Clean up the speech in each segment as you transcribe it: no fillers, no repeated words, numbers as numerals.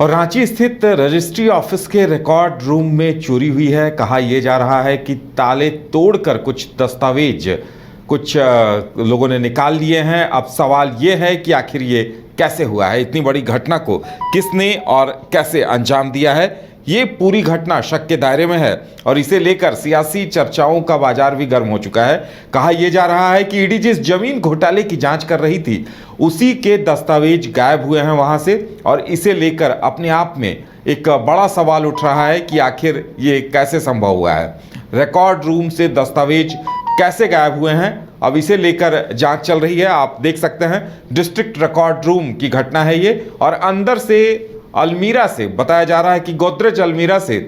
और रांची स्थित registry office के रिकॉर्ड रूम में चोरी हुई है। कहा यह जा रहा है कि ताले तोड़कर कुछ दस्तावेज कुछ लोगों ने निकाल लिए हैं। अब सवाल यह है कि आखिर ये कैसे हुआ है, इतनी बड़ी घटना को किसने और कैसे अंजाम दिया है। ये पूरी घटना शक के दायरे में है और इसे लेकर सियासी चर्चाओं का बाजार भी गर्म हो चुका है। कहा यह जा रहा है कि ईडी जिस जमीन घोटाले की जांच कर रही थी उसी के दस्तावेज गायब हुए हैं वहां से, और इसे लेकर अपने आप में एक बड़ा सवाल उठ रहा है कि आखिर ये कैसे संभव हुआ है। रिकॉर्ड रूम से दस्तावेज कैसे गायब हुए हैं, अब इसे लेकर जांच चल रही है। आप देख सकते हैं डिस्ट्रिक्ट रिकॉर्ड रूम की घटना है ये, और अंदर से अलमीरा से बताया जा रहा है कि गोदरेज अलमीरा से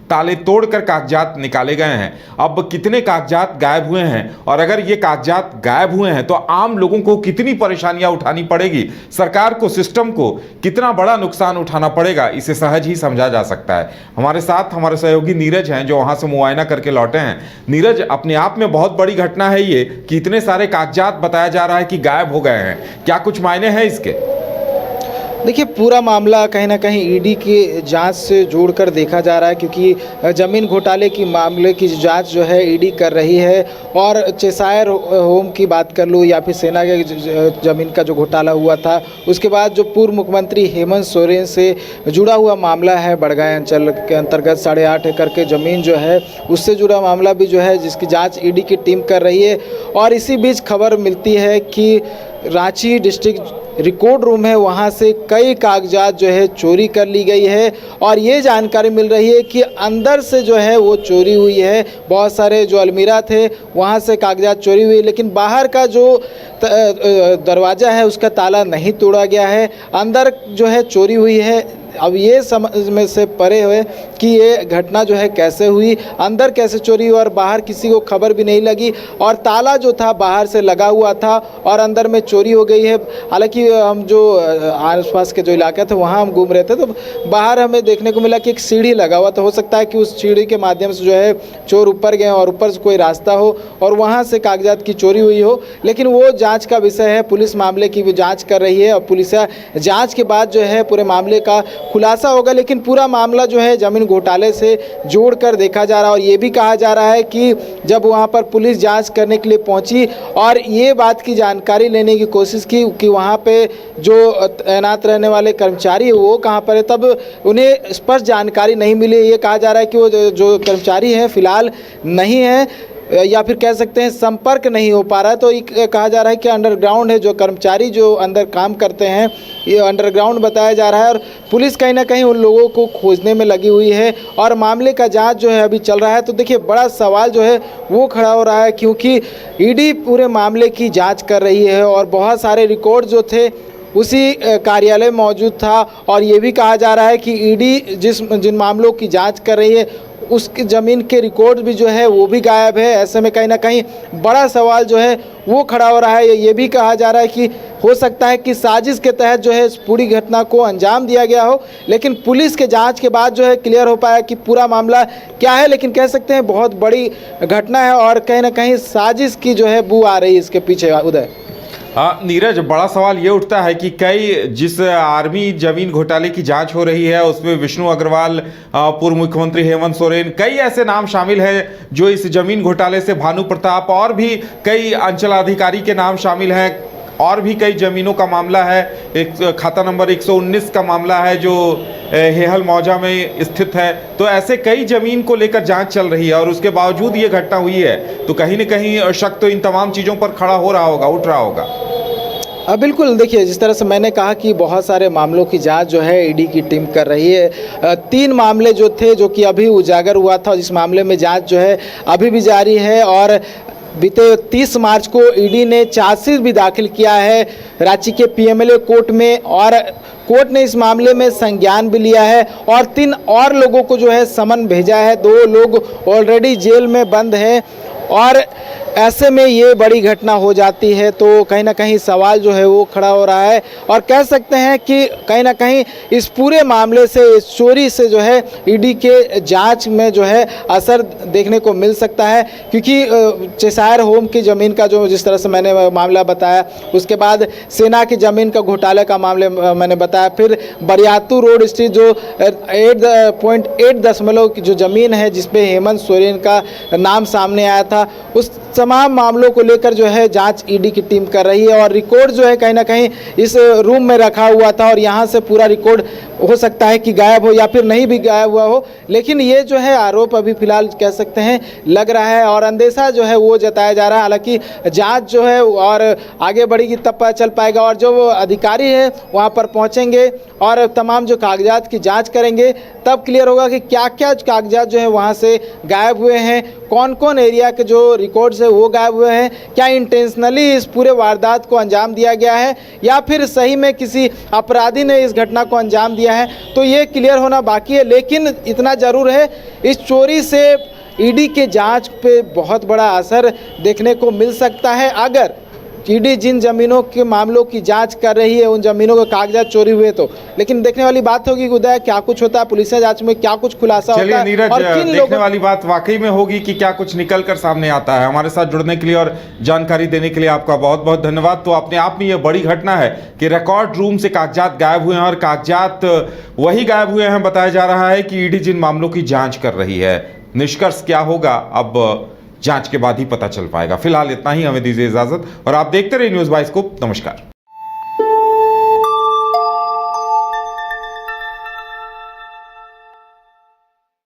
ताले तोड़कर कागजात निकाले गए हैं। अब कितने कागजात गायब हुए हैं, और अगर ये कागजात गायब हुए हैं तो आम लोगों को कितनी परेशानियां उठानी पड़ेगी, सरकार को, सिस्टम को कितना बड़ा नुकसान उठाना पड़ेगा, इसे सहज ही समझा जा सकता है। हमारे साथ हमारे सहयोगी नीरज हैं जो वहां से मुआयना करके लौटे हैं। नीरज, अपने आप में बहुत बड़ी घटना है ये कि इतने सारे कागजात बताया जा रहा है कि गायब हो गए हैं, क्या कुछ मायने हैं इसके? देखिए, पूरा मामला कहीं ना कहीं ईडी की जांच से जोड़कर देखा जा रहा है, क्योंकि ज़मीन घोटाले की मामले की जांच जो है ईडी कर रही है। और चेसायर होम की बात कर लूँ या फिर सेना के ज़मीन का जो घोटाला हुआ था, उसके बाद जो पूर्व मुख्यमंत्री हेमंत सोरेन से जुड़ा हुआ मामला है, बड़गाय अंचल के अंतर्गत 8.5 एकड़ के ज़मीन जो है उससे जुड़ा मामला भी जो है जिसकी जाँच ईडी की टीम कर रही है। और इसी बीच खबर मिलती है कि रांची डिस्ट्रिक्ट रिकॉर्ड रूम है, वहाँ से कई कागजात जो है चोरी कर ली गई है। और ये जानकारी मिल रही है कि अंदर से जो है वो चोरी हुई है। बहुत सारे जो अलमीरा थे वहाँ से कागजात चोरी हुई, लेकिन बाहर का जो दरवाज़ा है उसका ताला नहीं तोड़ा गया है, अंदर जो है चोरी हुई है। अब ये समझ में से परे हुए कि ये घटना जो है कैसे हुई, अंदर कैसे चोरी हुई, और बाहर किसी को खबर भी नहीं लगी, और ताला जो था बाहर से लगा हुआ था और अंदर में चोरी हो गई है। हालांकि हम जो आसपास के जो इलाके थे वहाँ हम घूम रहे थे तो बाहर हमें देखने को मिला कि एक सीढ़ी लगा हुआ, तो हो सकता है कि उस सीढ़ी के माध्यम से जो है चोर ऊपर गए और ऊपर से कोई रास्ता हो और वहाँ से कागजात की चोरी हुई हो। लेकिन वो जाँच का विषय है, पुलिस मामले की भी जाँच कर रही है और पुलिस जाँच के बाद जो है पूरे मामले का खुलासा होगा। लेकिन पूरा मामला जो है ज़मीन घोटाले से जोड़कर देखा जा रहा है, और ये भी कहा जा रहा है कि जब वहाँ पर पुलिस जांच करने के लिए पहुँची और ये बात की जानकारी लेने की कोशिश की कि वहाँ पे जो तैनात रहने वाले कर्मचारी है वो कहाँ पर है, तब उन्हें स्पष्ट जानकारी नहीं मिली। ये कहा जा रहा है कि वो जो कर्मचारी हैं फिलहाल नहीं है, या फिर कह सकते हैं संपर्क नहीं हो पा रहा है। तो ये कहा जा रहा है कि अंडरग्राउंड है, जो कर्मचारी जो अंदर काम करते हैं ये अंडरग्राउंड बताया जा रहा है। और पुलिस कहीं ना कहीं उन लोगों को खोजने में लगी हुई है और मामले का जांच जो है अभी चल रहा है। तो देखिए, बड़ा सवाल जो है वो खड़ा हो रहा है, क्योंकि ईडी पूरे मामले की जाँच कर रही है और बहुत सारे रिकॉर्ड जो थे उसी कार्यालय में मौजूद था। और ये भी कहा जा रहा है कि ईडी जिन मामलों की जांच कर रही है उसकी ज़मीन के रिकॉर्ड भी जो है वो भी गायब है। ऐसे में कहीं ना कहीं बड़ा सवाल जो है वो खड़ा हो रहा है। ये भी कहा जा रहा है कि हो सकता है कि साजिश के तहत जो है इस पूरी घटना को अंजाम दिया गया हो, लेकिन पुलिस के जांच के बाद जो है क्लियर हो पाया कि पूरा मामला क्या है। लेकिन कह सकते हैं बहुत बड़ी घटना है और कहीं ना कहीं साजिश की जो है बू आ रही है इसके पीछे। उदय, नीरज, बड़ा सवाल ये उठता है कि जिस आर्मी जमीन घोटाले की जांच हो रही है उसमें विष्णु अग्रवाल, पूर्व मुख्यमंत्री हेमंत सोरेन, कई ऐसे नाम शामिल हैं जो इस जमीन घोटाले से, भानु प्रताप, और भी कई अंचलाधिकारी के नाम शामिल हैं, और भी कई जमीनों का मामला है। एक खाता नंबर 119 का मामला है जो हेहल मौजा में स्थित है। तो ऐसे कई जमीन को लेकर जांच चल रही है और उसके बावजूद ये घटना हुई है, तो कहीं न कहीं शक तो इन तमाम चीज़ों पर खड़ा हो रहा होगा, उठ रहा होगा। बिल्कुल, देखिए, जिस तरह से मैंने कहा कि बहुत सारे मामलों की जांच जो है ईडी की टीम कर रही है। 3 मामले जो थे जो कि अभी उजागर हुआ था, जिस मामले में जांच जो है अभी भी जारी है। और बीते 30 मार्च को ईडी ने चार्जशीट भी दाखिल किया है रांची के पीएमएलए कोर्ट में, और कोर्ट ने इस मामले में संज्ञान भी लिया है और 3 और लोगों को जो है समन भेजा है। 2 लोग ऑलरेडी जेल में बंद हैं और ऐसे में ये बड़ी घटना हो जाती है तो कहीं ना कहीं सवाल जो है वो खड़ा हो रहा है और कह सकते हैं कि कहीं ना कहीं इस पूरे मामले से, इस चोरी से जो है ईडी के जांच में जो है असर देखने को मिल सकता है, क्योंकि चेसायर होम की ज़मीन का जो जिस तरह से मैंने मामला बताया, उसके बाद सेना की ज़मीन का घोटाले का मामले मैंने बताया, फिर बरियातू रोड स्ट्रीट जो 8.8 की जो ज़मीन है जिसपे हेमंत सोरेन का नाम सामने आया था, उस तमाम मामलों को लेकर जो है जांच ईडी की टीम कर रही है। और रिकॉर्ड जो है कहीं ना कहीं इस रूम में रखा हुआ था और यहाँ से पूरा रिकॉर्ड हो सकता है कि गायब हो या फिर नहीं भी गायब हुआ हो, लेकिन ये जो है आरोप अभी फिलहाल कह सकते हैं लग रहा है और अंदेशा जो है वो जताया जा रहा है। हालांकि जांच जो है और आगे बढ़ेगी तब पता चल पाएगा और जो वो अधिकारी है वहाँ पर पहुँचेंगे और तमाम जो कागजात की जाँच करेंगे तब क्लियर होगा कि क्या क्या कागजात जो है वहाँ से गायब हुए हैं, कौन कौन एरिया के जो रिकॉर्ड्स है वो गायब हुए हैं, क्या इंटेंशनली इस पूरे वारदात को अंजाम दिया गया है या फिर सही में किसी अपराधी ने इस घटना को अंजाम दिया है, तो ये क्लियर होना बाकी है। लेकिन इतना ज़रूर है, इस चोरी से ईडी के जांच पे बहुत बड़ा असर देखने को मिल सकता है। अगर ईडी जिन ज़मीनों के मामलों की जांच कर रही है उन ज़मीनों के कागजात चोरी हुए तो, लेकिन देखने वाली बात होगी कि उदय क्या कुछ होता है, पुलिस जांच में क्या कुछ खुलासा होता है नीरज, और किन देखने लोगों वाली बात वाकई में होगी कि क्या कुछ निकल कर सामने आता है। हमारे साथ जुड़ने के लिए और जानकारी देने के लिए आपका बहुत बहुत धन्यवाद। तो अपने आप में यह बड़ी घटना है कि रिकॉर्ड रूम से कागजात गायब हुए हैं और कागजात वही गायब हुए हैं। बताया जा रहा है कि ईडी जिन मामलों की जांच कर रही है, निष्कर्ष क्या होगा अब जांच के बाद ही पता चल पाएगा। फिलहाल इतना ही, हमें दीजिए इजाजत और आप देखते रहिए न्यूज़ 22 को। नमस्कार।